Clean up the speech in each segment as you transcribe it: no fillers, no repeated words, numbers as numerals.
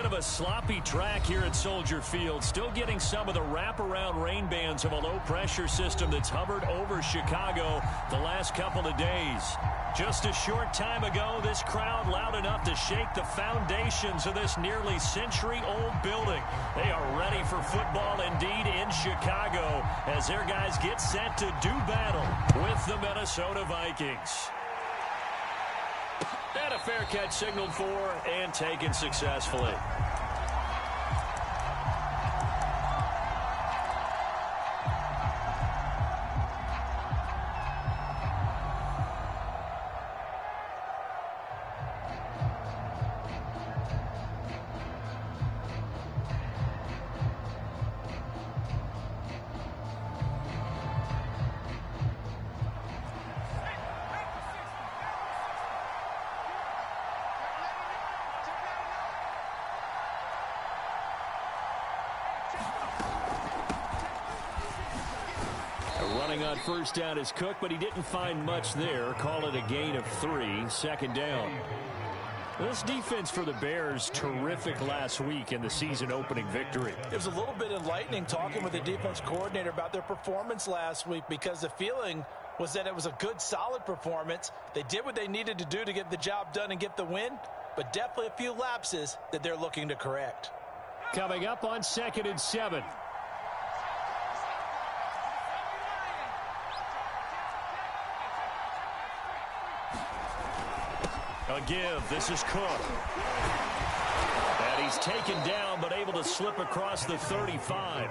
bit of a sloppy track here at Soldier Field. Still getting some of the wraparound rain bands of a low-pressure system that's hovered over Chicago the last couple of days. Just a short time ago, this crowd loud enough to shake the foundations of this nearly century-old building. They are ready for football indeed in Chicago as their guys get set to do battle with the Minnesota Vikings. And a fair catch signaled for and taken successfully. Running on first down is Cook, but he didn't find much there. Call it a gain of 3, 2nd down. This defense for the Bears, terrific last week in the season opening victory. It was a little bit enlightening talking with the defense coordinator about their performance last week because the feeling was that it was a good, solid performance. They did what they needed to do to get the job done and get the win, but definitely a few lapses that they're looking to correct. Coming up on 2nd and 7. A give. This is Cook. And he's taken down, but able to slip across the 35.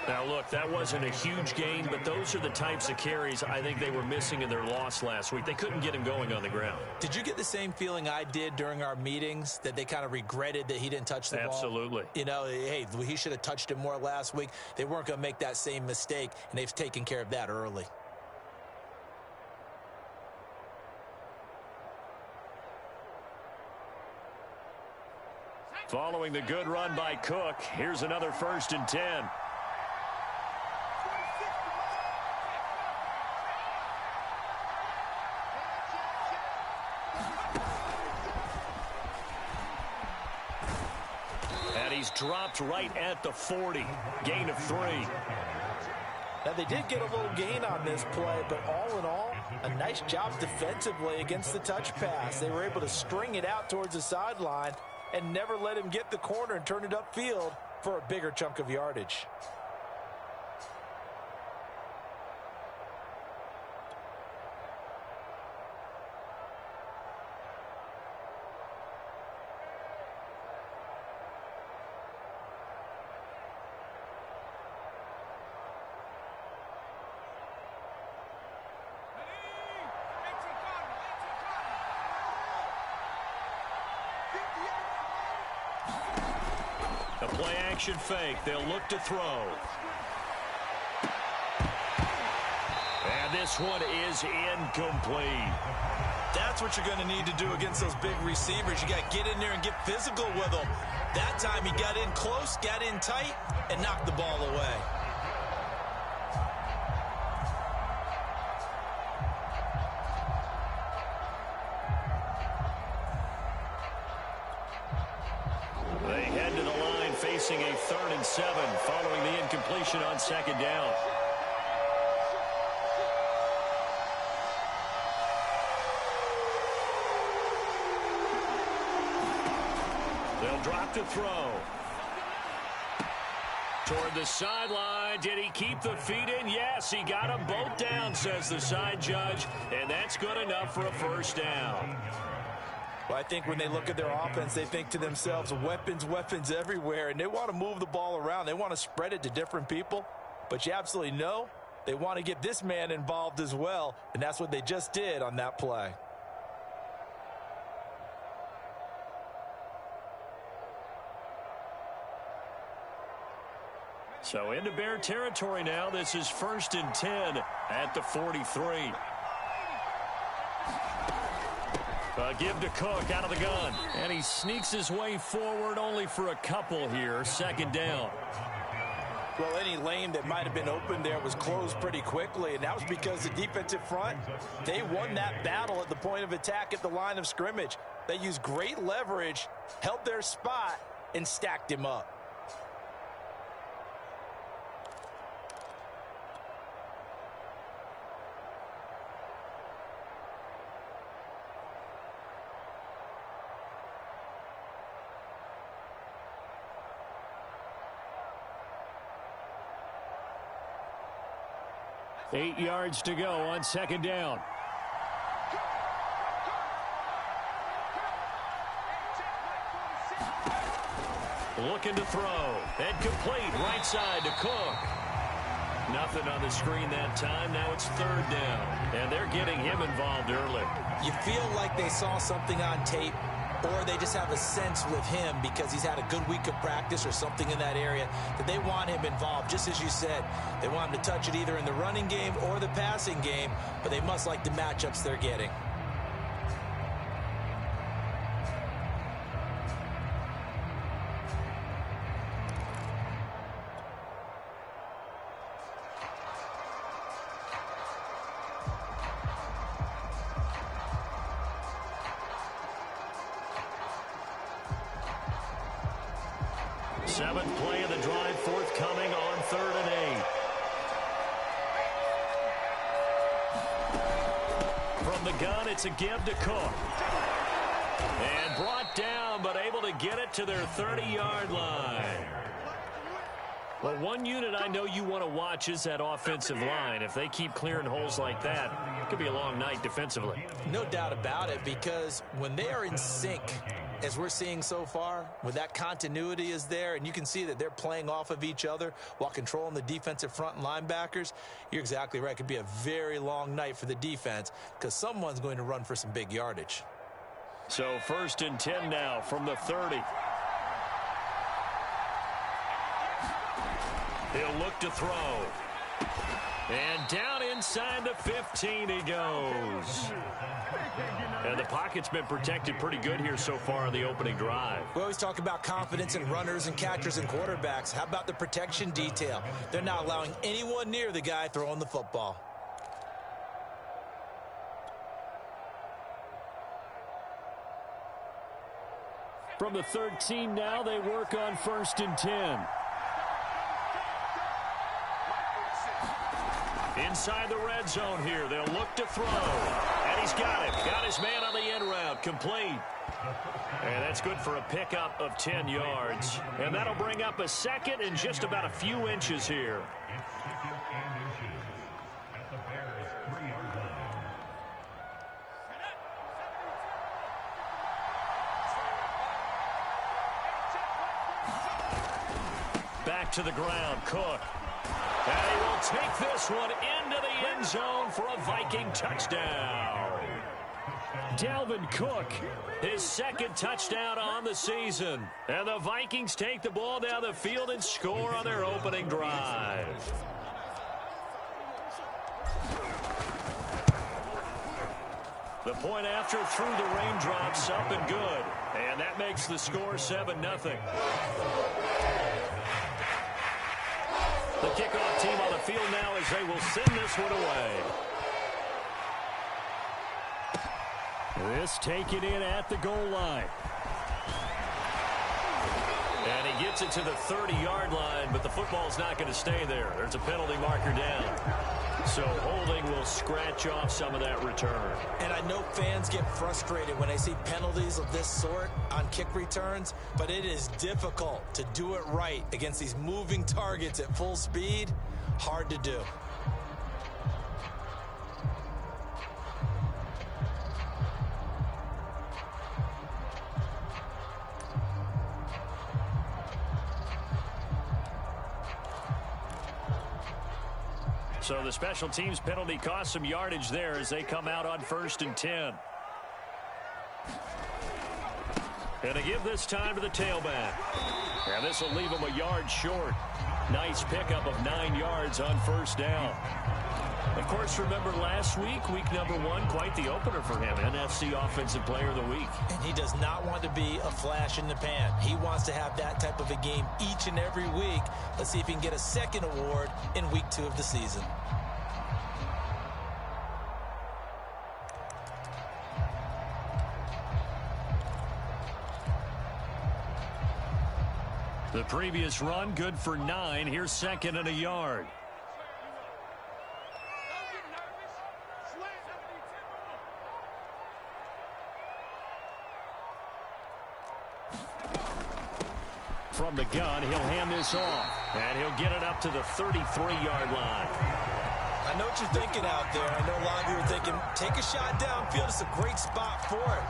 Now, look, that wasn't a huge gain, but those are the types of carries I think they were missing in their loss last week. They couldn't get him going on the ground. Did you get the same feeling I did during our meetings, that they kind of regretted that he didn't touch the ball? Absolutely. You know, hey, he should have touched it more last week. They weren't going to make that same mistake, and they've taken care of that early. Following the good run by Cook, here's another 1st and 10. And he's dropped right at the 40. Gain of 3. Now, they did get a little gain on this play, but all in all, a nice job defensively against the touch pass. They were able to string it out towards the sideline and never let him get the corner and turn it upfield for a bigger chunk of yardage. A play action fake. They'll look to throw. And this one is incomplete. That's what you're going to need to do against those big receivers. You got to get in there and get physical with them. That time he got in close, got in tight, and knocked the ball away. They head to the line facing a 3rd and 7 following the incompletion on 2nd down. They'll drop to throw. Toward the sideline. Did he keep the feet in? Yes, he got them both down, says the side judge, and that's good enough for a 1st down. Well, I think when they look at their offense, they think to themselves, weapons, weapons everywhere, and they want to move the ball around. They want to spread it to different people, but you absolutely know they want to get this man involved as well, and that's what they just did on that play. So into Bear territory now. This is 1st and 10 at the 43. Give to Cook out of the gun. And he sneaks his way forward only for a couple here. 2nd down. Well, any lane that might have been open there was closed pretty quickly, and that was because the defensive front, they won that battle at the point of attack at the line of scrimmage. They used great leverage, held their spot, and stacked him up. Eight yards to go on second down. Looking to throw. And complete right side to Cook. Nothing on the screen that time. Now it's third down. And they're getting him involved early. You feel like they saw something on tape, or they just have a sense with him because he's had a good week of practice or something in that area that they want him involved. Just as you said, they want him to touch it either in the running game or the passing game, but they must like the matchups they're getting. Seventh play of the drive forthcoming on 3rd and 8. From the gun, it's a give to Cook. And brought down, but able to get it to their 30-yard line. Well, one unit I know you want to watch is that offensive line. If they keep clearing holes like that, it could be a long night defensively. No doubt about it, because when they are in sync, as we're seeing so far, when that continuity is there and you can see that they're playing off of each other while controlling the defensive front and linebackers, you're exactly right. It could be a very long night for the defense because someone's going to run for some big yardage. So 1st and 10 now from the 30. He'll look to throw. And down inside the 15 he goes. And the pocket's been protected pretty good here so far on the opening drive. We always talk about confidence in runners and catchers and quarterbacks. How about the protection detail? They're not allowing anyone near the guy throwing the football. From the 13 now, they work on 1st and 10. Inside the red zone here, they'll look to throw. And he's got it. Got his man on the end route. Complete. And that's good for a pickup of 10 yards. And that'll bring up a second and just about a few inches here. Back to the ground, Cook. And he will take this one into the end zone for a Viking touchdown. Dalvin Cook, his 2nd touchdown on the season. And the Vikings take the ball down the field and score on their opening drive. The point after through the raindrops, up and good. And that makes the score 7-0. The kickoff team on the field now as they will send this one away. This taken in at the goal line. And he gets it to the 30-yard line, but the football's not going to stay there. There's a penalty marker down. So holding will scratch off some of that return. And I know fans get frustrated when they see penalties of this sort on kick returns, but it is difficult to do it right against these moving targets at full speed. Hard to do. So the special teams penalty cost some yardage there as they come out on 1st and 10. And to give this time to the tailback. And this will leave him a yard short. Nice pickup of 9 yards on 1st down. Of course, remember last week, week number 1, quite the opener for him. NFC Offensive Player of the Week. And he does not want to be a flash in the pan. He wants to have that type of a game each and every week. Let's see if he can get a second award in week 2 of the season. The previous run, good for 9. Here's second and a yard. From the gun, he'll hand this off, and he'll get it up to the 33-yard line. I know what you're thinking out there. I know a lot of you are thinking, take a shot downfield. It's a great spot for it.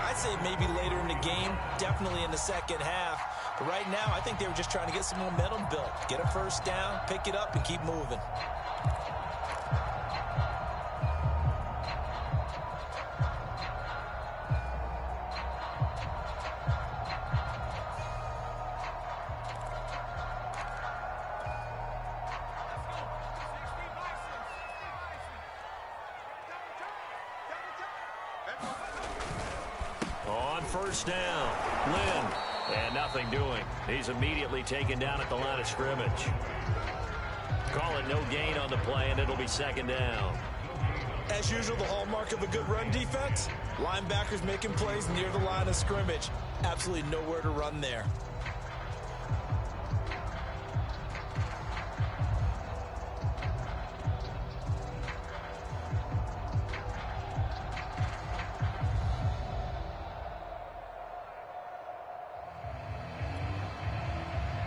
I'd say maybe later in the game, definitely in the second half. But right now, I think they were just trying to get some momentum built. Get a first down, pick it up, and keep moving. On first down, Lynn, and nothing doing. He's immediately taken down at the line of scrimmage. Call it no gain on the play, and it'll be second down. As usual, the hallmark of a good run defense, linebackers making plays near the line of scrimmage. Absolutely nowhere to run there.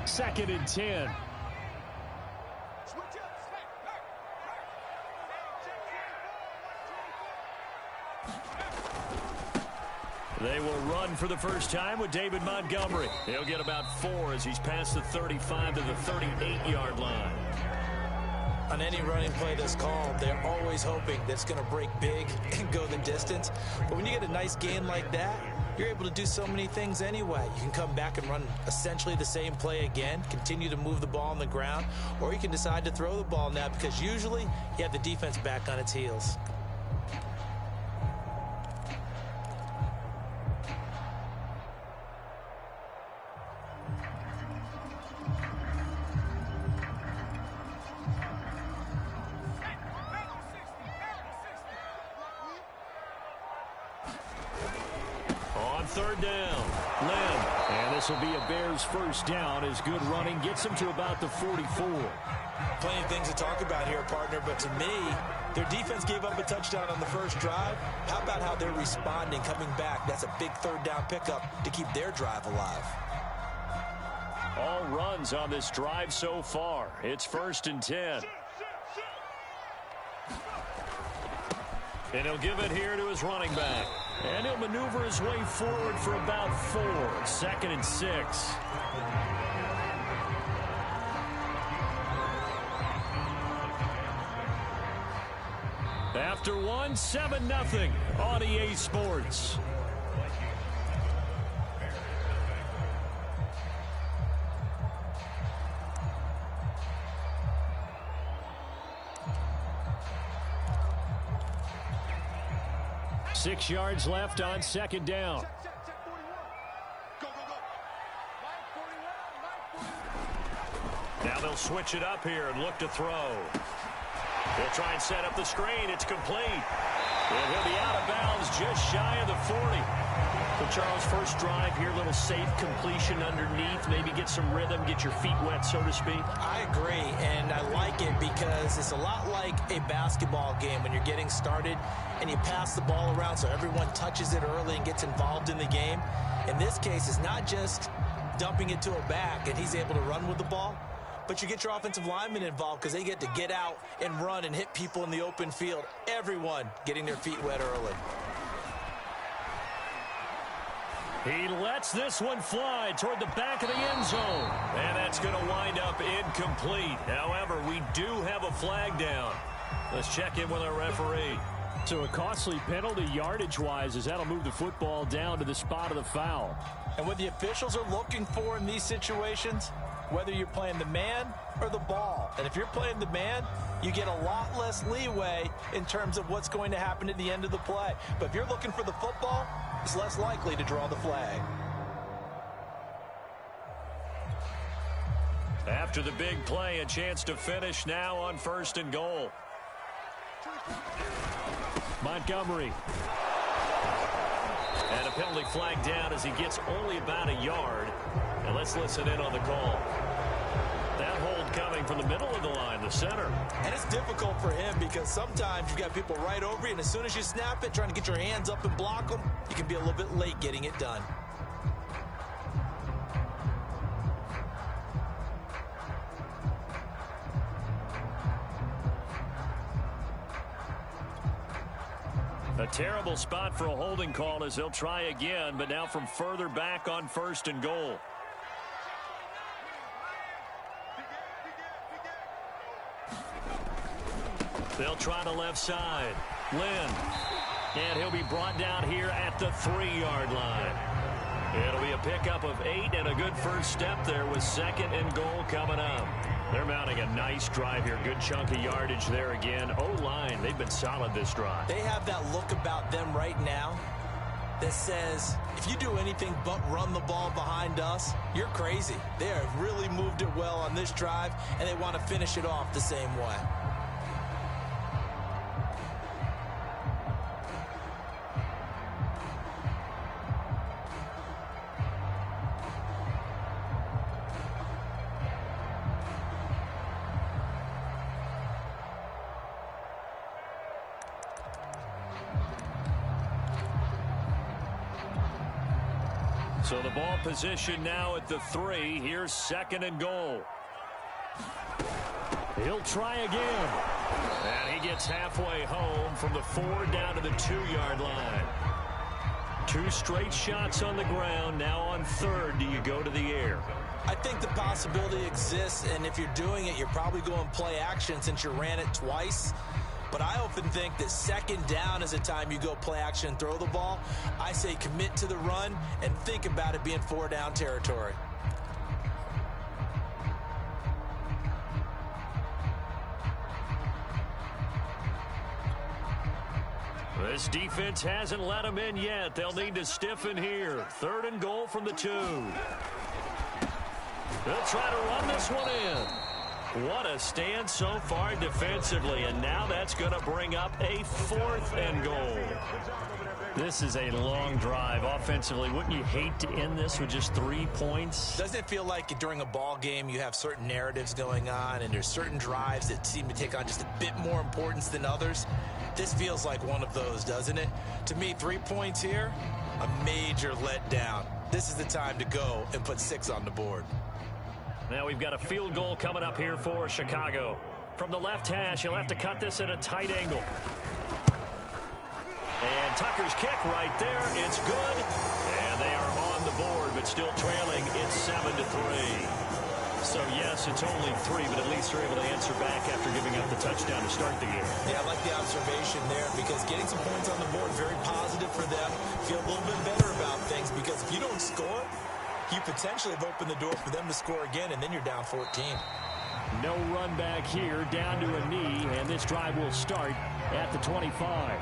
Second and 10. They will run for the first time with David Montgomery. He'll get about 4 as he's past the 35 to the 38-yard line. On any running play that's called, they're always hoping that it's going to break big and go the distance. But when you get a nice gain like that, you're able to do so many things anyway. You can come back and run essentially the same play again, continue to move the ball on the ground, or you can decide to throw the ball now because usually you have the defense back on its heels. Third down, Lynn, and this will be a Bears first down as good running gets them to about the 44. Plenty of things to talk about here, partner, but to me, their defense gave up a touchdown on the first drive. How about how they're responding, coming back? That's a big third down pickup to keep their drive alive. All runs on this drive so far. It's first and 10. And he'll give it here to his running back. And he'll maneuver his way forward for about 4. Second and 6. After one, 7-0 on EA Sports. Six yards left on second down. Now they'll switch it up here and look to throw. They'll try and set up the screen. It's complete. And he'll be out of bounds just shy of the 40. So, Charles, first drive here, little safe completion underneath. Maybe get some rhythm, get your feet wet, so to speak. I agree, and I like it because it's a lot like a basketball game when you're getting started and you pass the ball around so everyone touches it early and gets involved in the game. In this case, it's not just dumping it to a back and he's able to run with the ball, but you get your offensive linemen involved because they get to get out and run and hit people in the open field. Everyone getting their feet wet early. He lets this one fly toward the back of the end zone. And that's going to wind up incomplete. However, we do have a flag down. Let's check in with our referee. So a costly penalty yardage-wise as that'll move the football down to the spot of the foul. And what the officials are looking for in these situations, whether you're playing the man or the ball. And if you're playing the man, you get a lot less leeway in terms of what's going to happen at the end of the play. But if you're looking for the football, it's less likely to draw the flag. After the big play, a chance to finish now on 1st and goal. Montgomery. And a penalty flag down as he gets only about a yard. And let's listen in on the call. That hold coming from the middle of the line, the center. And it's difficult for him because sometimes you've got people right over you, and as soon as you snap it, trying to get your hands up and block them, you can be a little bit late getting it done. A terrible spot for a holding call as they'll try again, but now from further back on 1st and goal. They'll try the left side. Lynn. And he'll be brought down here at the 3-yard line. It'll be a pickup of 8 and a good first step there with 2nd and goal coming up. They're mounting a nice drive here. Good chunk of yardage there again. O-line, they've been solid this drive. They have that look about them right now that says, if you do anything but run the ball behind us, you're crazy. They have really moved it well on this drive, and they want to finish it off the same way. So the ball position now at the 3. Here's 2nd and goal. He'll try again. And he gets halfway home from the 4 down to the 2-yard line. 2 straight shots on the ground. Now on 3rd, do you go to the air? I think the possibility exists, and if you're doing it, you're probably going play action since you ran it twice. But I often think that 2nd down is a time you go play action and throw the ball. I say commit to the run and think about it being 4-down territory. This defense hasn't let them in yet. They'll need to stiffen here. 3rd and goal from the 2. They'll try to run this one in. What a stand so far defensively, and now that's going to bring up a 4th and goal. This is a long drive offensively. Wouldn't you hate to end this with just 3 points? Doesn't it feel like during a ball game you have certain narratives going on, and there's certain drives that seem to take on just a bit more importance than others? This feels like one of those, doesn't it? To me, 3 points here, a major letdown. This is the time to go and put 6 on the board. Now we've got a field goal coming up here for Chicago. From the left hash, he'll have to cut this at a tight angle. And Tucker's kick right there. It's good. And they are on the board, but still trailing. It's 7-3. So, yes, it's only 3, but at least they're able to answer back after giving up the touchdown to start the game. Yeah, I like the observation there because getting some points on the board, very positive for them. Feel a little bit better about things because if you don't score, you potentially have opened the door for them to score again, and then you're down 14. No run back here, down to a knee, and this drive will start at the 25.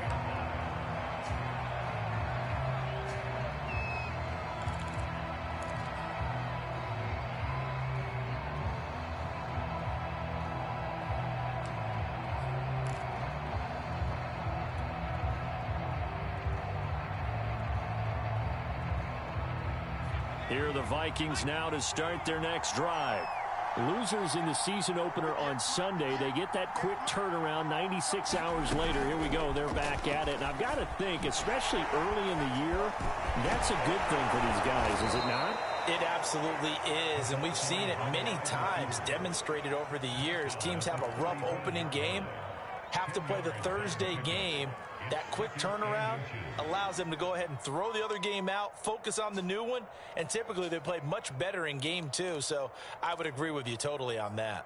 Here are the Vikings now to start their next drive. Losers in the season opener on Sunday. They get that quick turnaround 96 hours later. Here we go. They're back at it. And I've got to think, especially early in the year, that's a good thing for these guys, is it not? It absolutely is, and we've seen it many times demonstrated over the years. Teams have a rough opening game, have to play the Thursday game. That quick turnaround allows them to go ahead and throw the other game out, focus on the new one, and typically they play much better in game 2, so I would agree with you totally on that.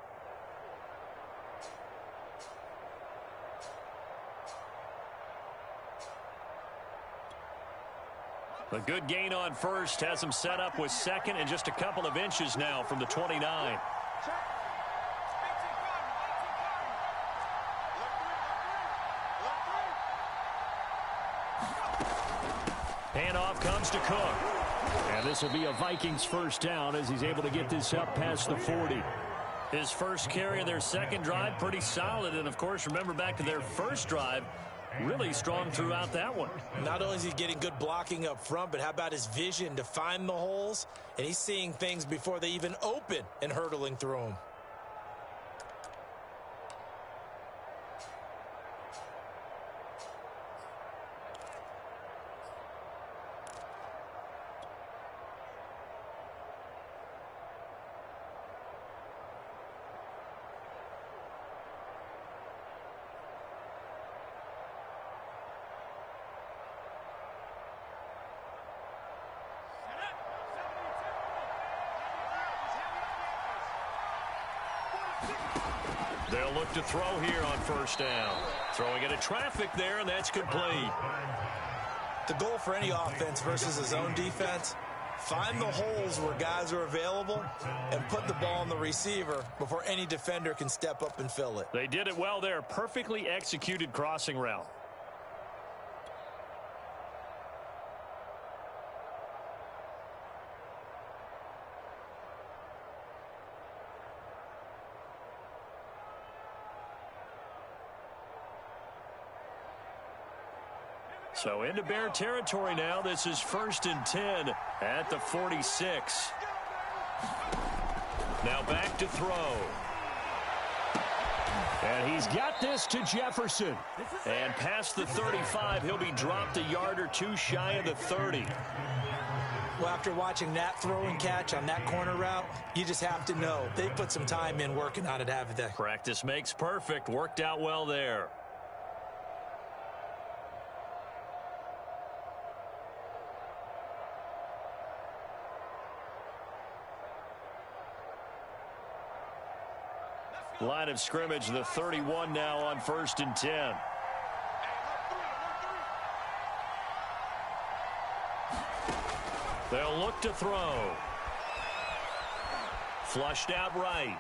A good gain on first has him set up with second and just a couple of inches now from the 29. Handoff comes to Cook. And this will be a Vikings first down as he's able to get this up past the 40. His first carry of their second drive, pretty solid. And, of course, remember back to their first drive, really strong throughout that one. Not only is he getting good blocking up front, but how about his vision to find the holes? And he's seeing things before they even open and hurtling through them. They'll look to throw here on first down. Throwing into traffic there, and that's complete. The goal for any offense versus his own defense, find the holes where guys are available and put the ball on the receiver before any defender can step up and fill it. They did it well there. Perfectly executed crossing route. So into Bear territory now. This is 1st and 10 at the 46. Now back to throw. And he's got this to Jefferson. And past the 35, he'll be dropped a yard or two shy of the 30. Well, after watching that throw and catch on that corner route, you just have to know they put some time in working on it, haven't they? Practice makes perfect. Worked out well there. Line of scrimmage, the 31 now on 1st and 10. They'll look to throw. Flushed out right.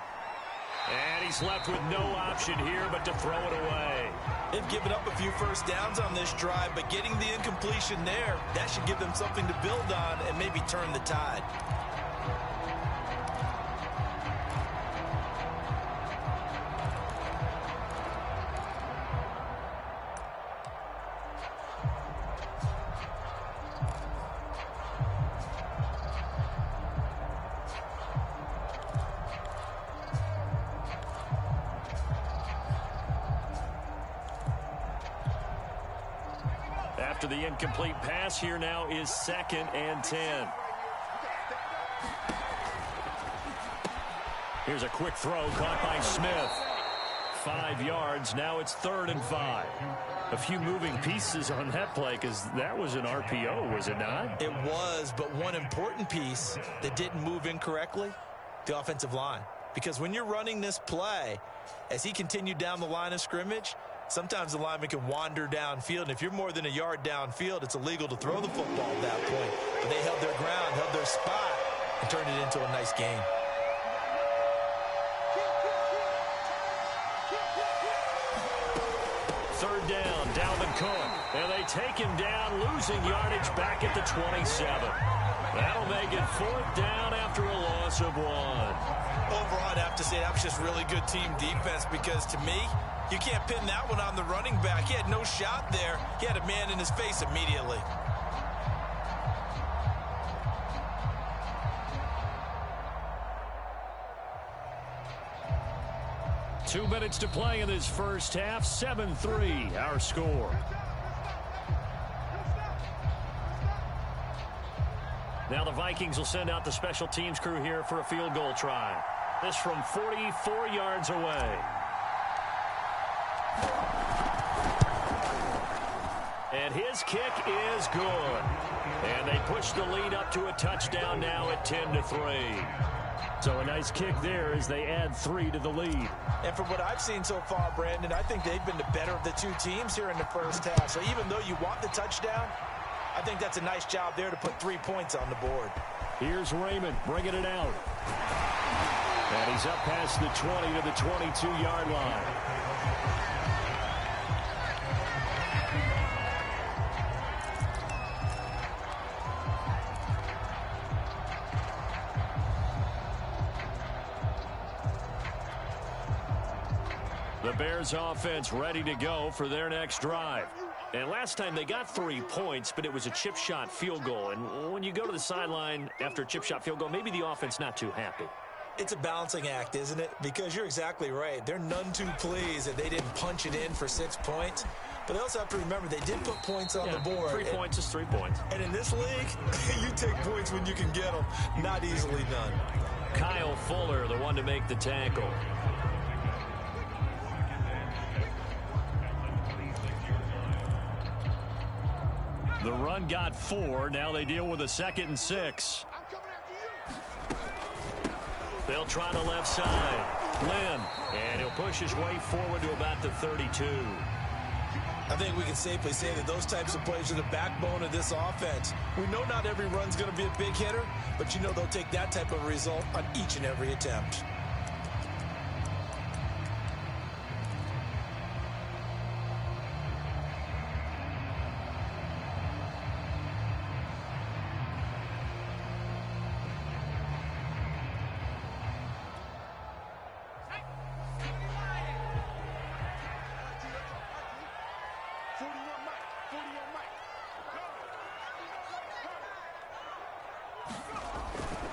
And he's left with no option here but to throw it away. They've given up a few first downs on this drive, but getting the incompletion there, that should give them something to build on and maybe turn the tide. After the incomplete pass, here now is 2nd and 10. Here's a quick throw caught by Smith. 5 yards. Now it's 3rd and 5. A few moving pieces on that play because that was an RPO, was it not? It was, but one important piece that didn't move incorrectly, the offensive line. Because when you're running this play, as he continued down the line of scrimmage, sometimes the lineman can wander downfield, and if you're more than a yard downfield, it's illegal to throw the football at that point. But they held their ground, held their spot, and turned it into a nice gain. Third down, Dalvin Cook. And they take him down, losing yardage back at the 27. That'll make it 4th down after a loss of 1. Overall, I'd have to say that was just really good team defense because, to me, you can't pin that one on the running back. He had no shot there. He had a man in his face immediately. Two minutes to play in this first half. 7-3, our score. Now the Vikings will send out the special teams crew here for a field goal try. This from 44 yards away. And his kick is good. And they push the lead up to a touchdown now at 10-3. So a nice kick there as they add 3 to the lead. And from what I've seen so far, Brandon, I think they've been the better of the two teams here in the first half. So even though you want the touchdown, I think that's a nice job there to put 3 points on the board. Here's Raymond bringing it out. And he's up past the 20 to the 22-yard line. The Bears offense ready to go for their next drive. And last time they got 3 points, but it was a chip shot field goal. And when you go to the sideline after a chip shot field goal, maybe the offense not too happy. It's a balancing act, isn't it? Because you're exactly right. They're none too pleased that they didn't punch it in for 6 points. But they also have to remember they did put points on the board. 3 points is 3 points. And in this league, you take points when you can get them. Not easily done. Kyle Fuller, the one to make the tackle. The run got 4. Now they deal with a 2nd and 6. They'll try the left side. Lynn. And he'll push his way forward to about the 32. I think we can safely say that those types of plays are the backbone of this offense. We know not every run's going to be a big hitter, but you know they'll take that type of result on each and every attempt.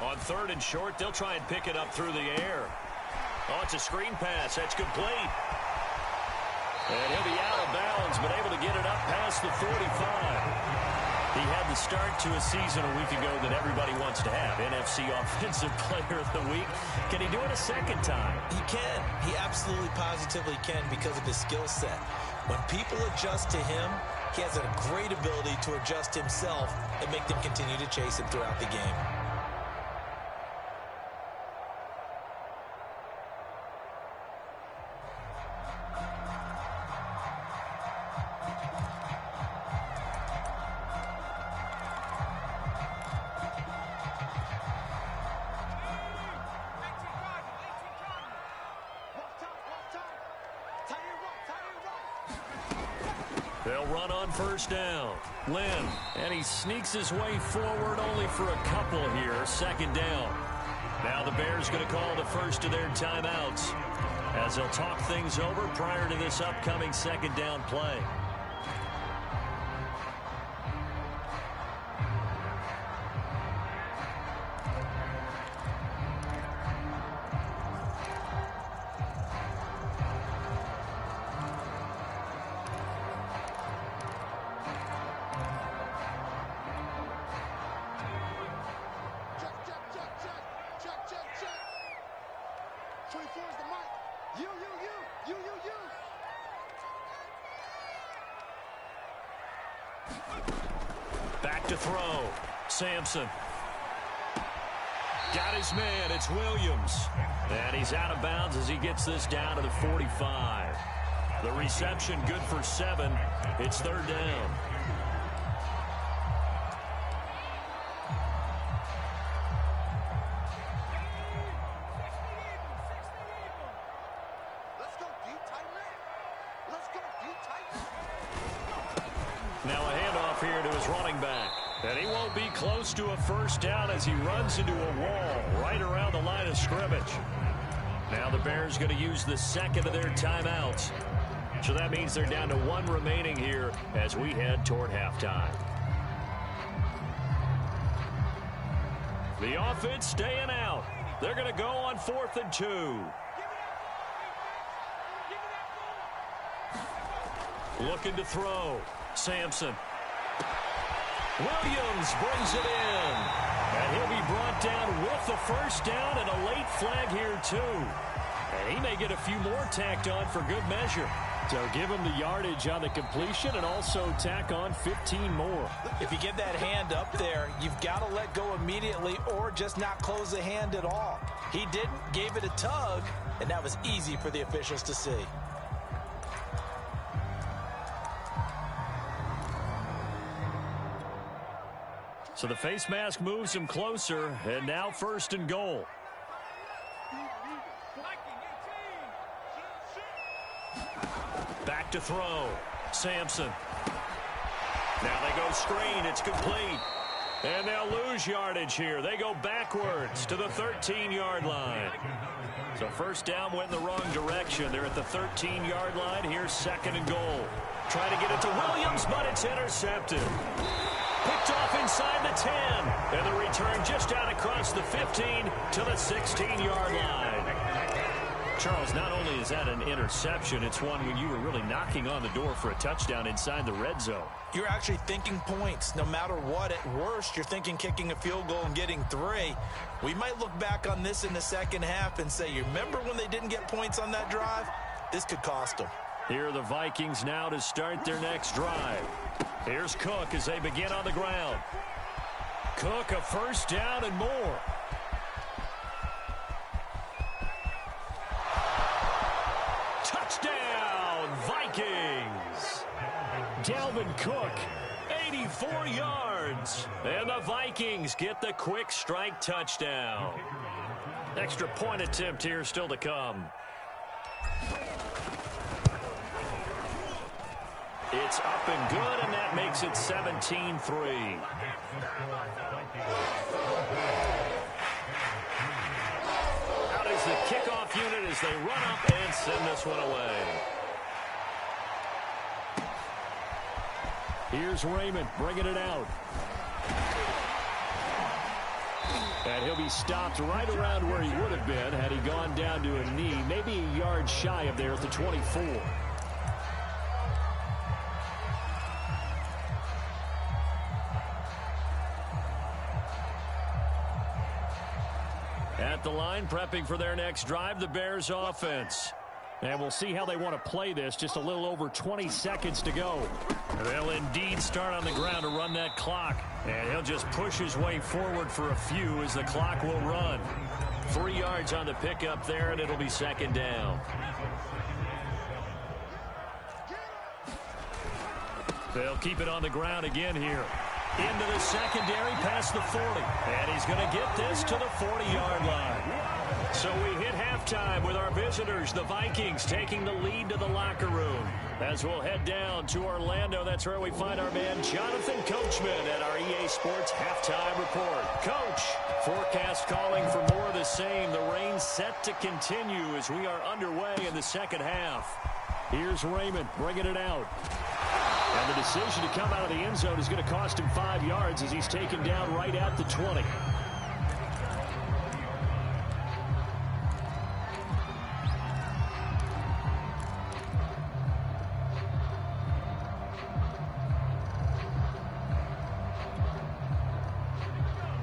On 3rd and short, they'll try and pick it up through the air. Oh, it's a screen pass. That's complete. And he'll be out of bounds, but able to get it up past the 45. He had the start to a season a week ago that everybody wants to have. NFC Offensive Player of the Week. Can he do it a second time? He can. He absolutely positively can because of his skill set. When people adjust to him, he has a great ability to adjust himself and make them continue to chase him throughout the game. They'll run on 1st down. Lynn, and he sneaks his way forward only for a couple here. 2nd down. Now the Bears going to call the first of their timeouts as they'll talk things over prior to this upcoming 2nd down play. Back to throw. Sampson. Got his man. It's Williams. And he's out of bounds as he gets this down to the 45. The reception good for 7. It's 3rd down. Now a handoff here to his running back. And he won't be close to a 1st down as he runs into a wall right around the line of scrimmage. Now the Bears going to use the 2nd of their timeouts. So that means they're down to 1 remaining here as we head toward halftime. The offense staying out. They're going to go on 4th and 2. Looking to throw. Sampson. Williams brings it in. And he'll be brought down with the 1st down and a late flag here too. And he may get a few more tacked on for good measure. So give him the yardage on the completion and also tack on 15 more. If you give that hand up there, you've got to let go immediately or just not close the hand at all. He didn't, gave it a tug, and that was easy for the officials to see. So the face mask moves him closer, and now 1st and goal. Back to throw. Sampson. Now they go screen. It's complete. And they'll lose yardage here. They go backwards to the 13-yard line. So 1st down went in the wrong direction. They're at the 13-yard line. Here's 2nd and goal. Try to get it to Williams, but it's intercepted. Picked off inside the 10. And the return just out across the 15 to the 16-yard line. Charles, not only is that an interception, it's one when you were really knocking on the door for a touchdown inside the red zone. You're actually thinking points. No matter what, at worst, you're thinking kicking a field goal and getting 3. We might look back on this in the second half and say, you remember when they didn't get points on that drive? This could cost them. Here are the Vikings now to start their next drive. Here's Cook as they begin on the ground. Cook, a 1st down and more. Touchdown, Vikings! Dalvin Cook, 84 yards. And the Vikings get the quick strike touchdown. Extra point attempt here still to come. It's up and good, and that makes it 17-3. Out is the kickoff unit as they run up and send this one away. Here's Raymond bringing it out. And he'll be stopped right around where he would have been had he gone down to a knee, maybe a yard shy of there at the 24. At the line, prepping for their next drive, the Bears offense. And we'll see how they want to play this. Just a little over 20 seconds to go. They'll indeed start on the ground to run that clock. And he'll just push his way forward for a few as the clock will run. 3 yards on the pickup there, and it'll be 2nd down. They'll keep it on the ground again here. Into the secondary, past the 40. And he's going to get this to the 40-yard line. So we hit halftime with our visitors, the Vikings, taking the lead to the locker room. As we'll head down to Orlando, that's where we find our man Jonathan Coachman at our EA Sports Halftime Report. Coach, forecast calling for more of the same. The rain set to continue as we are underway in the second half. Here's Raymond bringing it out. And the decision to come out of the end zone is going to cost him 5 yards as he's taken down right at the 20.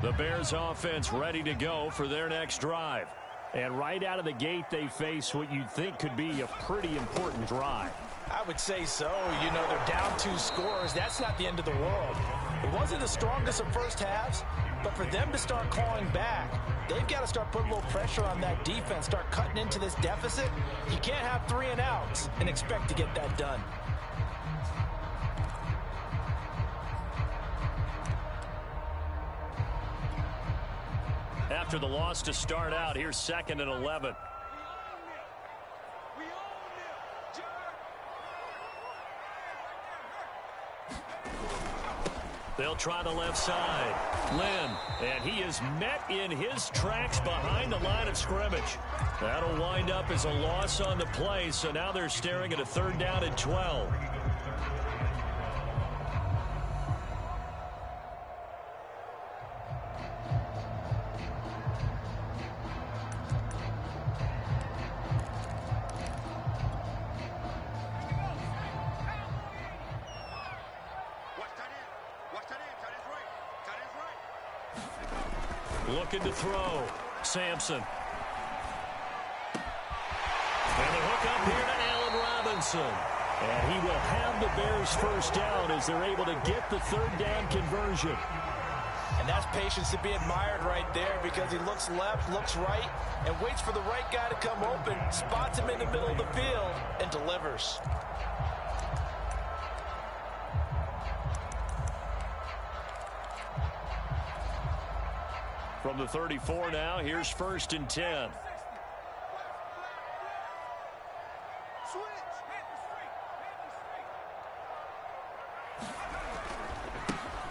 The Bears offense ready to go for their next drive. And right out of the gate, they face what you'd think could be a pretty important drive. I would say so. You know, they're down 2 scores. That's not the end of the world. It wasn't the strongest of first halves, but for them to start clawing back, they've got to start putting a little pressure on that defense, start cutting into this deficit. You can't have 3 and outs and expect to get that done. After the loss to start out, here's 2nd and 11. They'll try the left side. Lynn, and he is met in his tracks behind the line of scrimmage. That'll wind up as a loss on the play, so now they're staring at a 3rd down and 12. Looking to throw. Sampson. And the hook up here to Allen Robinson. And he will have the Bears 1st down as they're able to get the 3rd down conversion. And that's patience to be admired right there because he looks left, looks right, and waits for the right guy to come open, spots him in the middle of the field, and delivers. From the 34 now, here's 1st and 10.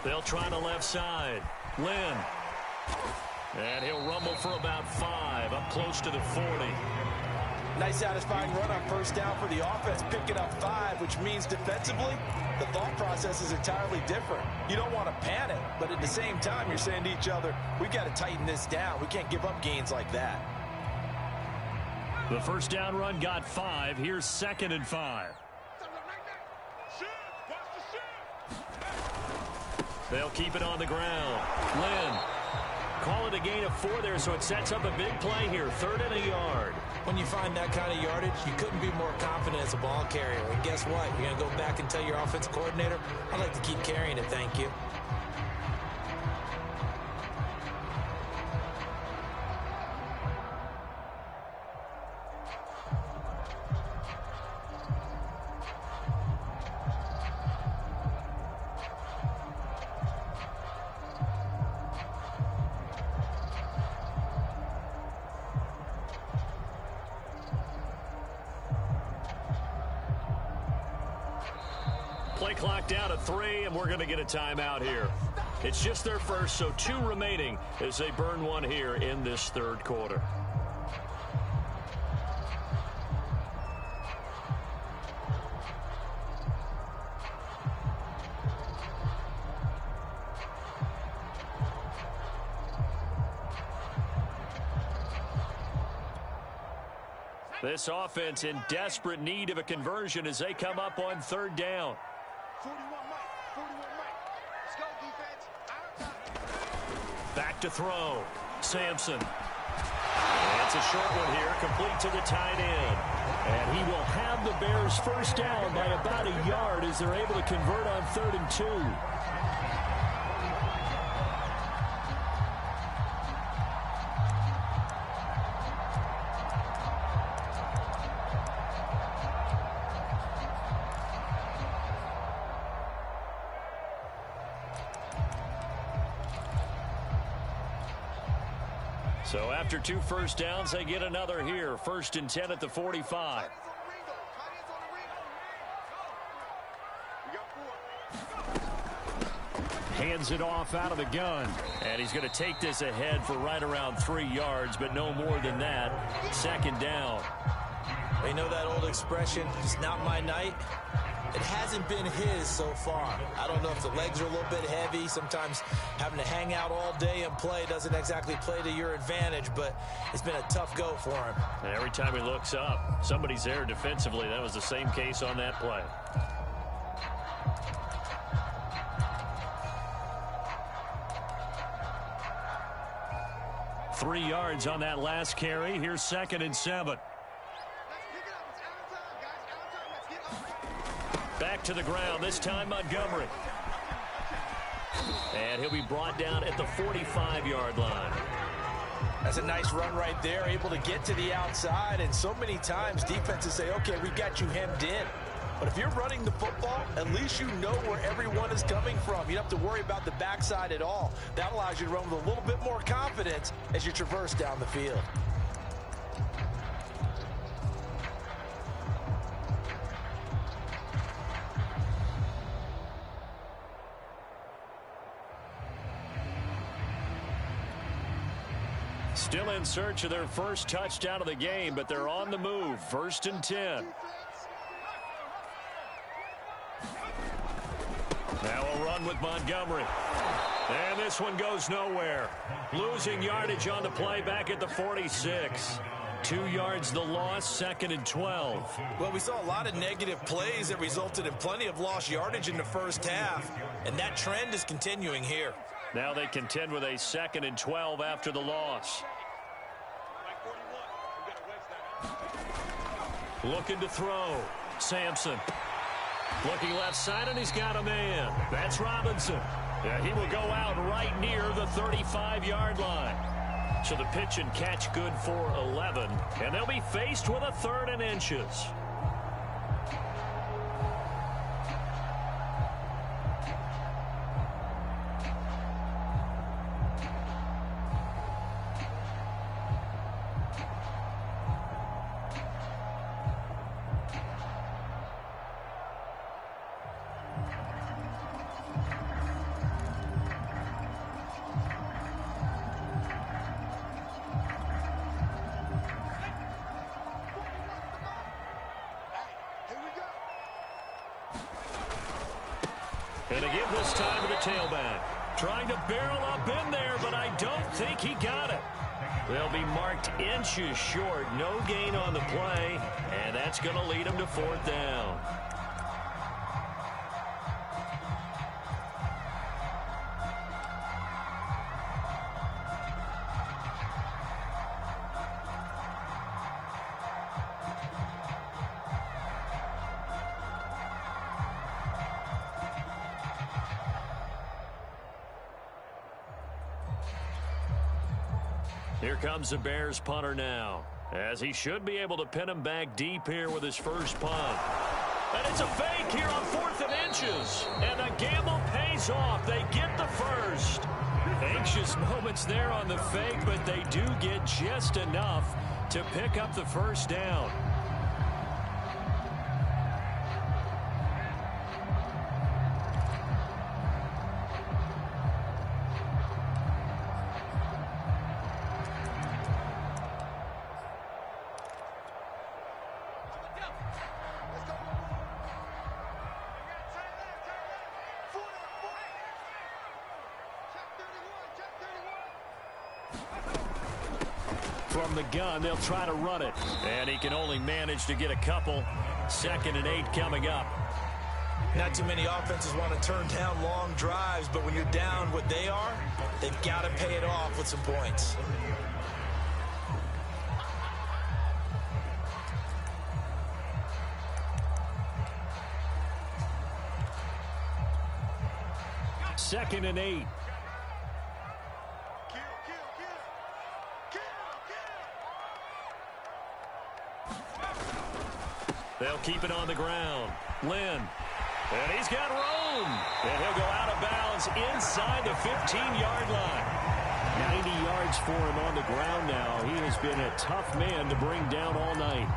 They'll try the left side. Lynn. And he'll rumble for about 5, up close to the 40. Nice satisfying run on 1st down for the offense, picking up 5, which means defensively, the thought process is entirely different. You don't want to panic, but at the same time, you're saying to each other, we got to tighten this down. We can't give up gains like that. The 1st down run got 5. Here's 2nd and 5. They'll keep it on the ground. Lynn. Call it a gain of 4 there, so it sets up a big play here. 3rd and a yard. When you find that kind of yardage, you couldn't be more confident as a ball carrier. And guess what? You're going to go back and tell your offensive coordinator, I'd like to keep carrying it, thank you. Play clock down to 3, and we're going to get a timeout here. It's just their first, so 2 remaining as they burn 1 here in this 3rd quarter. This offense in desperate need of a conversion as they come up on 3rd down. 41 Mike. Let's go, defense. Back to throw. Sampson. That's a short one here, complete to the tight end. And he will have the Bears 1st down by about a yard as they're able to convert on 3rd and 2. So after 2 1st downs, they get another here. 1st and 10 at the 45. Hands it off out of the gun. And he's going to take this ahead for right around 3 yards, but no more than that. 2nd down. You know that old expression, it's not my night? It hasn't been his so far. I don't know if the legs are a little bit heavy. Sometimes having to hang out all day and play doesn't exactly play to your advantage, but it's been a tough go for him. And every time he looks up, somebody's there defensively. That was the same case on that play. Three yards on that last carry. Here's 2nd and 7. Back to the ground, this time Montgomery. And he'll be brought down at the 45-yard line. That's a nice run right there, able to get to the outside. And so many times defenses say, okay, we got you hemmed in. But if you're running the football, at least you know where everyone is coming from. You don't have to worry about the backside at all. That allows you to run with a little bit more confidence as you traverse down the field. Still in search of their first touchdown of the game, but they're on the move. 1st and 10. Now a run with Montgomery. And this one goes nowhere. Losing yardage on the play back at the 46. 2 yards the loss, 2nd and 12. Well, we saw a lot of negative plays that resulted in plenty of lost yardage in the first half. And that trend is continuing here. Now they contend with a 2nd and 12 after the loss. Looking to throw. Sampson. Looking left side, and he's got a man. That's Robinson. Yeah, he will go out right near the 35-yard line. So the pitch and catch good for 11. And they'll be faced with a 3rd and inches. And they give this time to the tailback. Trying to barrel up in there, but I don't think he got it. They'll be marked inches short. No gain on the play, and that's going to lead them to fourth down. Here comes the Bears punter now, as he should be able to pin him back deep here with his first punt. And it's a fake here on 4th and inches. And the gamble pays off. They get the first. Anxious moments there on the fake, but they do get just enough to pick up the first down. From the gun, they'll try to run it. And he can only manage to get a couple. 2nd and 8 coming up. Not too many offenses want to turn down long drives, but when you're down what they are, they've got to pay it off with some points. Second and 8. They'll keep it on the ground. Lynn. And he's got room. And he'll go out of bounds inside the 15-yard line. 90 yards for him on the ground now. He has been a tough man to bring down all night.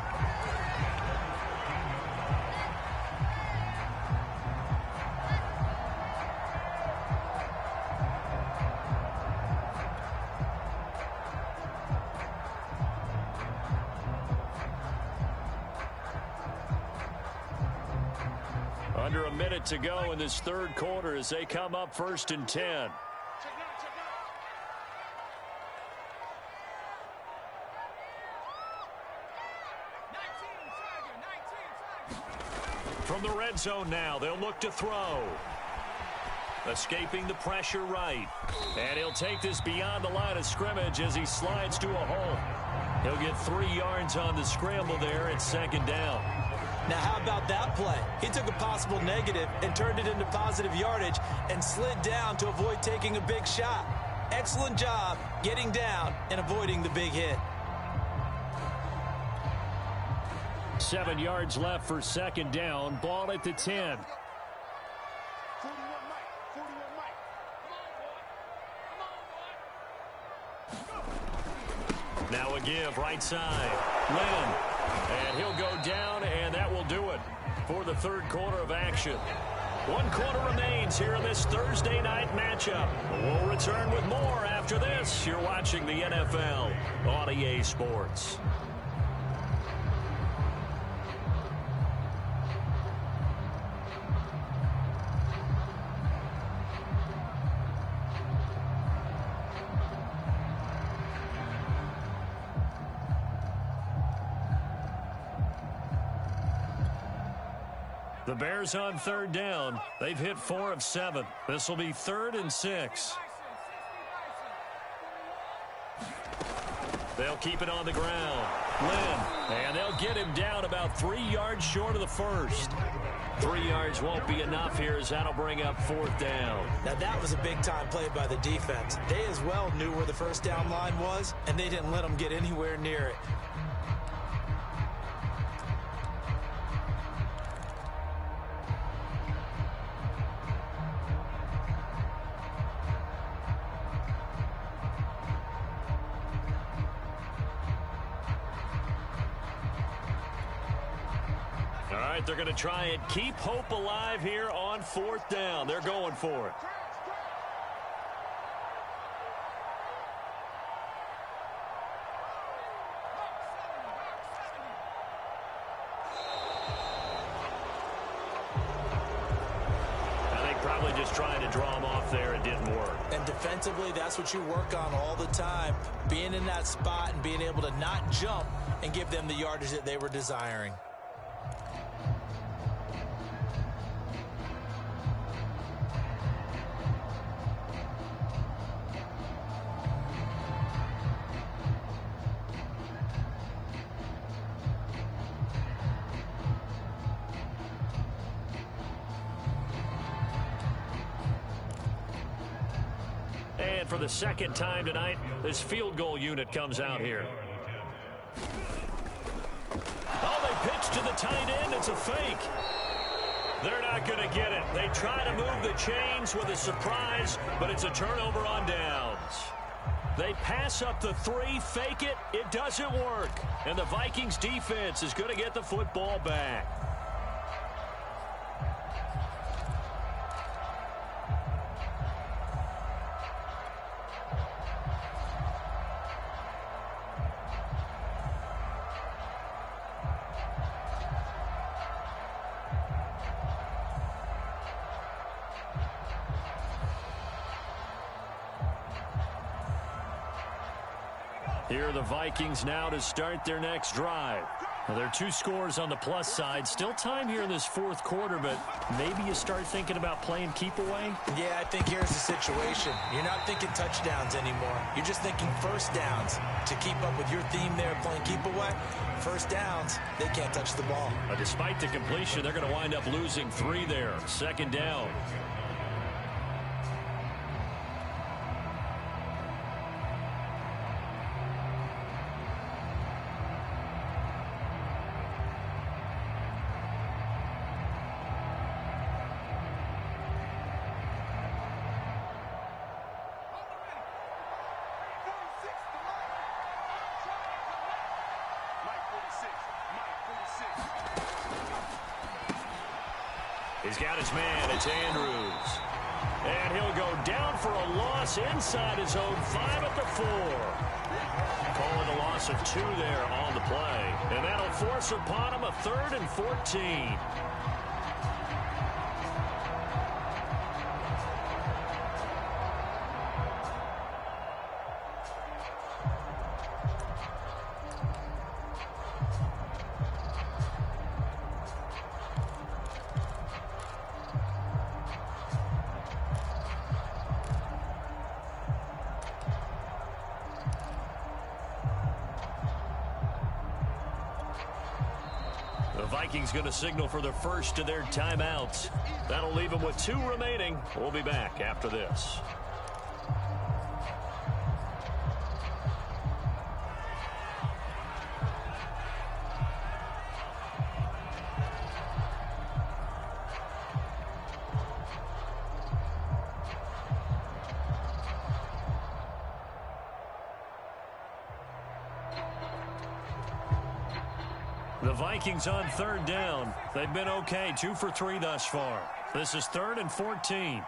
Under a minute to go in this third quarter as they come up 1st and 10. From the red zone now, they'll look to throw. Escaping the pressure right. And he'll take this beyond the line of scrimmage as he slides to a hole. He'll get 3 yards on the scramble there at 2nd down. Now, how about that play? He took a possible negative and turned it into positive yardage and slid down to avoid taking a big shot. Excellent job getting down and avoiding the big hit. 7 yards left for 2nd down. Ball at the 10. 41 Mike. Now a give right side. Lynn. And he'll go down, and that will do it for the third quarter of action. 1 quarter remains here in this Thursday night matchup. We'll return with more after this. You're watching the NFL on EA Sports. The Bears on 3rd down. They've hit 4 of 7. This will be 3rd and 6. They'll keep it on the ground. Lynn. And they'll get him down about 3 yards short of the first. 3 yards won't be enough here as that'll bring up 4th down. Now that was a big-time play by the defense. They as well knew where the first down line was, and they didn't let them get anywhere near it. All right, they're going to try and keep hope alive here on 4th down. They're going for it. draw him off there. It didn't work. And defensively, that's what you work on all the time. Being in that spot and being able to not jump and give them the yardage that they were desiring. And for the second time tonight, this field goal unit comes out here. Oh, they pitch to the tight end. It's a fake. They're not going to get it. They try to move the chains with a surprise, but it's a turnover on downs. They pass up the 3, fake it. It doesn't work. And the Vikings defense is going to get the football back. Here are the Vikings now to start their next drive. Now, there are 2 scores on the plus side. Still time here in this 4th quarter, but maybe you start thinking about playing keep away? Yeah, I think here's the situation. You're not thinking touchdowns anymore. You're just thinking first downs. To keep up with your theme there, playing keep away, first downs, they can't touch the ball. Despite the completion, they're going to wind up losing 3 there. Second down. He's got his man. It's Andrews. And he'll go down for a loss inside his own 5 at the 4. Calling a loss of 2 there on the play. And that'll force upon him a 3rd and 14. Vikings going to signal for the first of their timeouts. That'll leave them with 2 remaining. We'll be back after this. The Vikings on 3rd down. They've been okay, 2 for 3 thus far. This is 3rd and 14.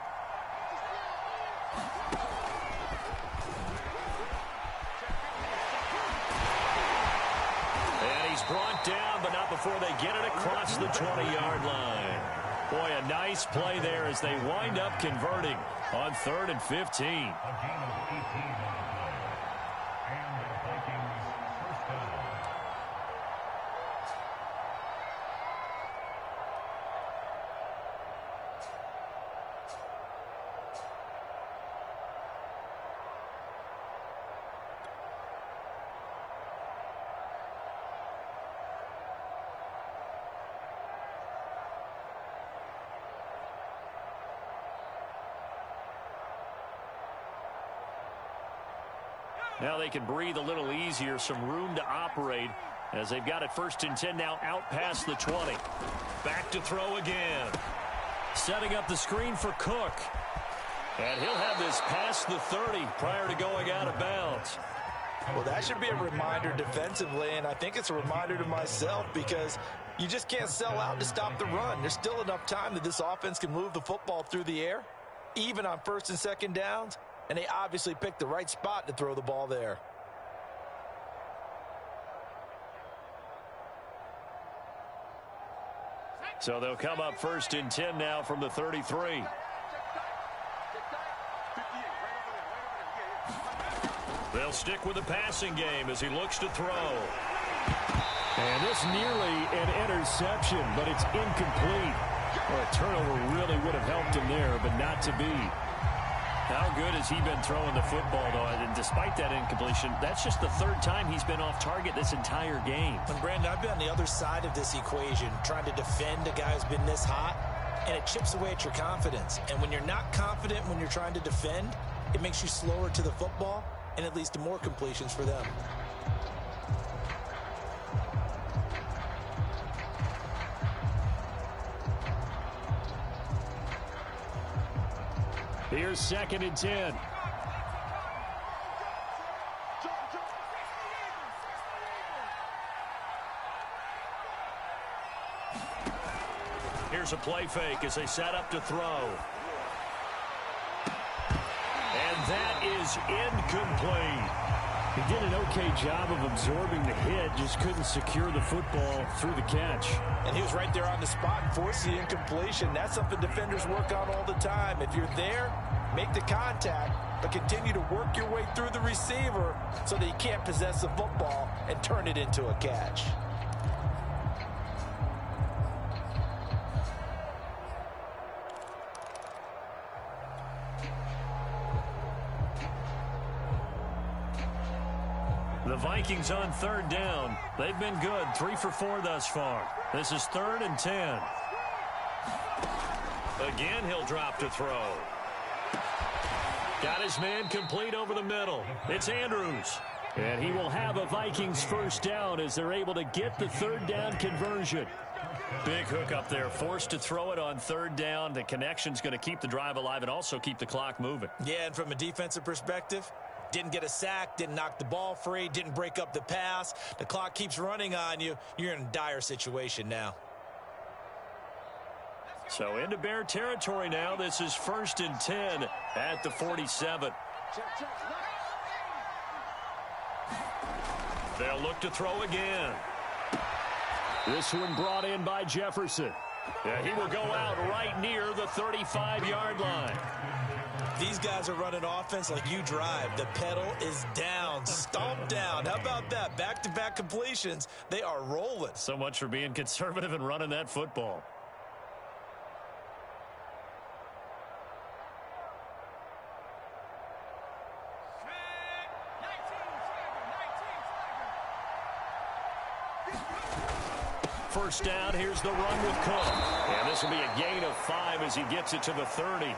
And he's brought down, but not before they get it across the 20-yard line. Boy, a nice play there as they wind up converting on 3rd and 15. Now they can breathe a little easier, some room to operate as they've got it 1st and 10 now out past the 20. Back to throw again. Setting up the screen for Cook. And he'll have this past the 30 prior to going out of bounds. Well, that should be a reminder defensively, and I think it's a reminder to myself because you just can't sell out to stop the run. There's still enough time that this offense can move the football through the air, even on 1st and 2nd downs. And they obviously picked the right spot to throw the ball there. So they'll come up 1st and 10 now from the 33. They'll stick with the passing game as he looks to throw. And this nearly an interception, but it's incomplete. Well, a turnover really would have helped him there, but not to be. How good has he been throwing the football, though? And despite that incompletion, that's just the third time he's been off target this entire game. And Brandon, I've been on the other side of this equation, trying to defend a guy who's been this hot, and it chips away at your confidence. And when you're not confident when you're trying to defend, it makes you slower to the football, and it leads to more completions for them. Here's 2nd and 10. Here's a play fake as they set up to throw. And that is incomplete. He did an okay job of absorbing the hit, just couldn't secure the football through the catch. And he was right there on the spot and forced the incompletion. That's something defenders work on all the time. If you're there, make the contact, but continue to work your way through the receiver so that you can't possess the football and turn it into a catch. The Vikings on 3rd down. They've been good, 3 for 4 thus far. This is 3rd and 10. Again, he'll drop to throw. Got his man complete over the middle. It's Andrews. And he will have a Vikings 1st down as they're able to get the 3rd down conversion. Big hook up there, forced to throw it on 3rd down. The connection's going to keep the drive alive and also keep the clock moving. Yeah, and from a defensive perspective, didn't get a sack, didn't knock the ball free, didn't break up the pass. The clock keeps running on you. You're in a dire situation now. So into Bear territory now. This is 1st and 10 at the 47. They'll look to throw again. This one brought in by Jefferson. Yeah, he will go out right near the 35-yard line. These guys are running offense like you drive. The pedal is down, stomped down. How about that? Back-to-back completions. They are rolling. So much for being conservative and running that football. First down, here's the run with Cook. And this will be a gain of 5 as he gets it to the 30.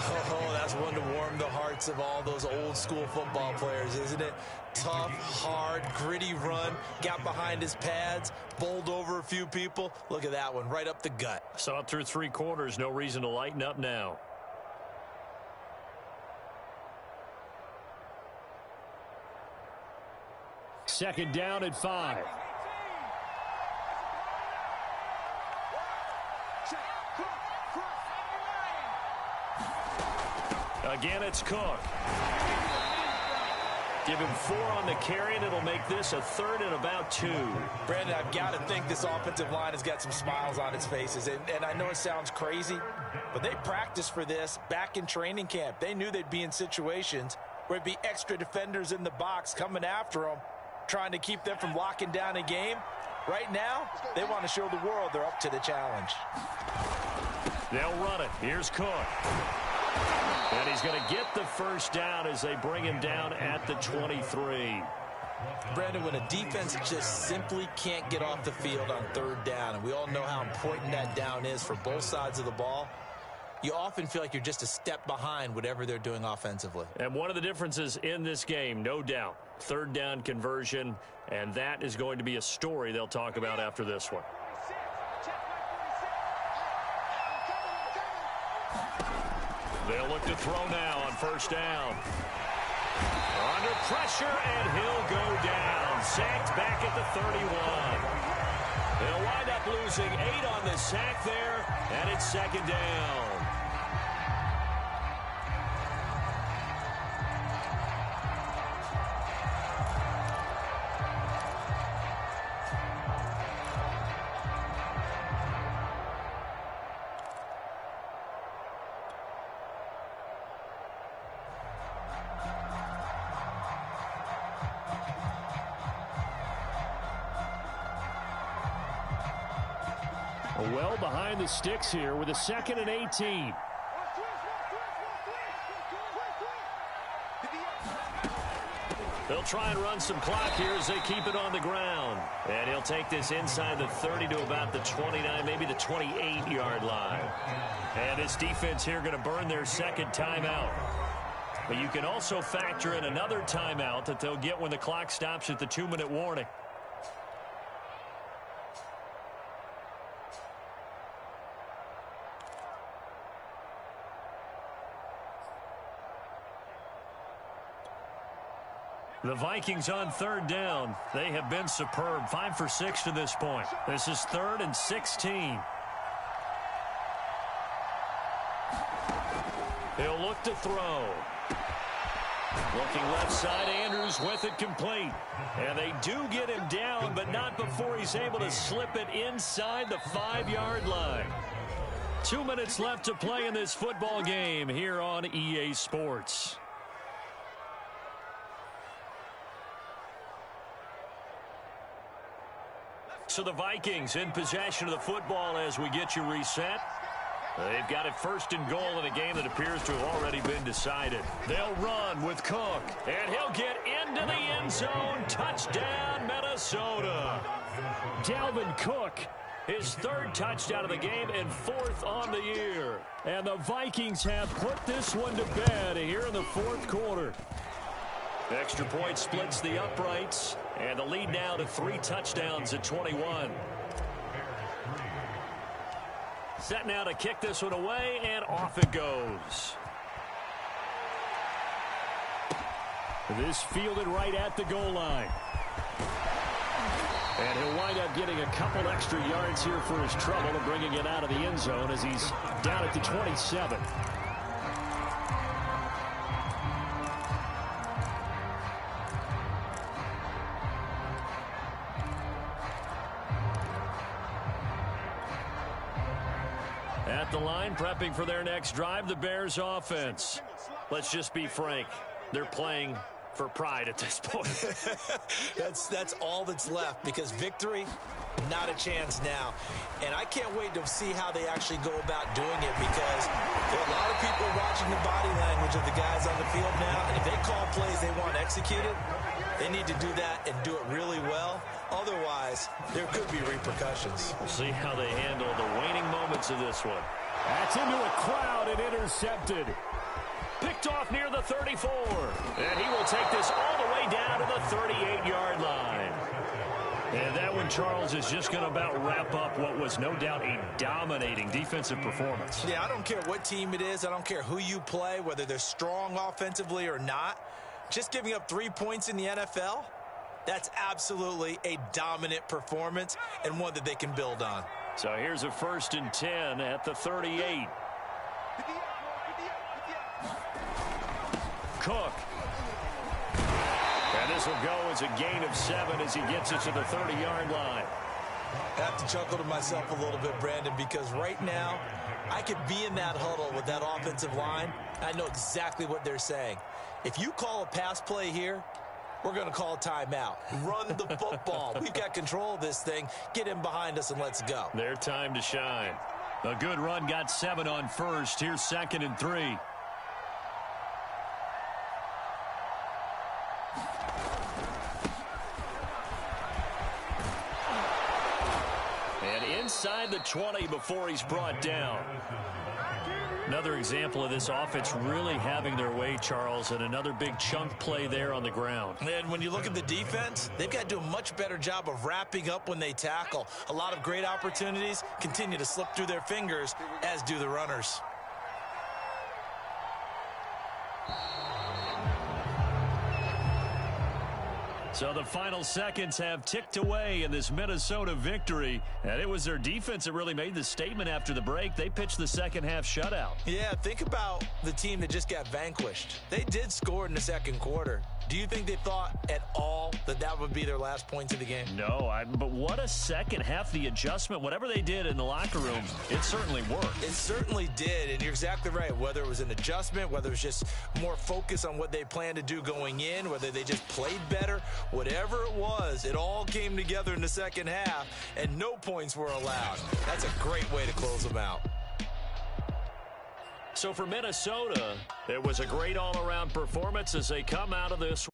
Oh, that's one to warm the hearts of all those old school football players, isn't it? Tough, hard, gritty run, got behind his pads, bowled over a few people. Look at that one, right up the gut. Saw it through 3 quarters, no reason to lighten up now. Second down at 5. Again, it's Cook. Give him 4 on the carry, and it'll make this a 3rd and about 2. Brandon, I've got to think this offensive line has got some smiles on its faces. And I know it sounds crazy, but they practiced for this back in training camp. They knew they'd be in situations where it'd be extra defenders in the box coming after them, trying to keep them from locking down a game. Right now, they want to show the world they're up to the challenge. They'll run it. Here's Cook. And he's going to get the first down as they bring him down at the 23. Brandon, when a defense just simply can't get off the field on 3rd down, and we all know how important that down is for both sides of the ball, you often feel like you're just a step behind whatever they're doing offensively. And one of the differences in this game, no doubt, 3rd down conversion, and that is going to be a story they'll talk about after this one. They'll look to throw now on 1st down. Under pressure, and he'll go down. Sacked back at the 31. They'll wind up losing 8 on the sack there, and it's 2nd down. Well behind the sticks here with a 2nd and 18. They'll try and run some clock here as they keep it on the ground. And he'll take this inside the 30 to about the 29, maybe the 28-yard line. And this defense here going to burn their 2nd timeout. But you can also factor in another timeout that they'll get when the clock stops at the 2-minute warning. The Vikings on 3rd down. They have been superb. 5 for 6 to this point. This is 3rd and 16. He'll look to throw. Looking left side, Andrews with it complete. And they do get him down, but not before he's able to slip it inside the 5-yard line. 2 minutes left to play in this football game here on EA Sports. So the Vikings in possession of the football as we get you reset. They've got it 1st and goal in a game that appears to have already been decided. They'll run with Cook, and he'll get into the end zone. Touchdown, Minnesota. Dalvin Cook, his 3rd touchdown of the game and 4th on the year. And the Vikings have put this one to bed here in the 4th quarter. Extra point splits the uprights, and the lead now to 3 touchdowns at 21. Set now to kick this one away, and off it goes. This fielded right at the goal line. And he'll wind up getting a couple extra yards here for his trouble and bringing it out of the end zone as he's down at the 27. At the line, prepping for their next drive, the Bears offense. Let's just be frank. They're playing for pride at this point. That's all that's left, because victory, not a chance now. And I can't wait to see how they actually go about doing it, because there are a lot of people watching the body language of the guys on the field now. And if they call plays they want executed, they need to do that and do it really well. Otherwise, there could be repercussions. We'll see how they handle the waning moments of this one. That's into a crowd and intercepted. Picked off near the 34. And he will take this all the way down to the 38-yard line. And that one, Charles, is just going to about wrap up what was no doubt a dominating defensive performance. Yeah, I don't care what team it is. I don't care who you play, whether they're strong offensively or not. Just giving up 3 points in the NFL, that's absolutely a dominant performance and one that they can build on. So here's a 1st and 10 at the 38. Cook. And this will go as a gain of 7 as he gets it to the 30-yard line. I have to chuckle to myself a little bit, Brandon, because right now I could be in that huddle with that offensive line. I know exactly what they're saying. If you call a pass play here, we're going to call a timeout. Run the football. We've got control of this thing. Get in behind us and let's go. Their time to shine. A good run got 7 on 1st. Here's 2nd and 3. And inside the 20 before he's brought down. Another example of this offense really having their way, Charles, and another big chunk play there on the ground. And when you look at the defense, they've got to do a much better job of wrapping up when they tackle. A lot of great opportunities continue to slip through their fingers, as do the runners. So the final seconds have ticked away in this Minnesota victory. And it was their defense that really made the statement after the break. They pitched the second half shutout. Yeah, think about the team that just got vanquished. They did score in the second quarter. Do you think they thought at all that that would be their last points of the game? No, but what a second half. The adjustment, whatever they did in the locker room, it certainly worked. It certainly did, and you're exactly right. Whether it was an adjustment, whether it was just more focus on what they planned to do going in, whether they just played better, whatever it was, it all came together in the second half, and no points were allowed. That's a great way to close them out. So for Minnesota, it was a great all-around performance as they come out of this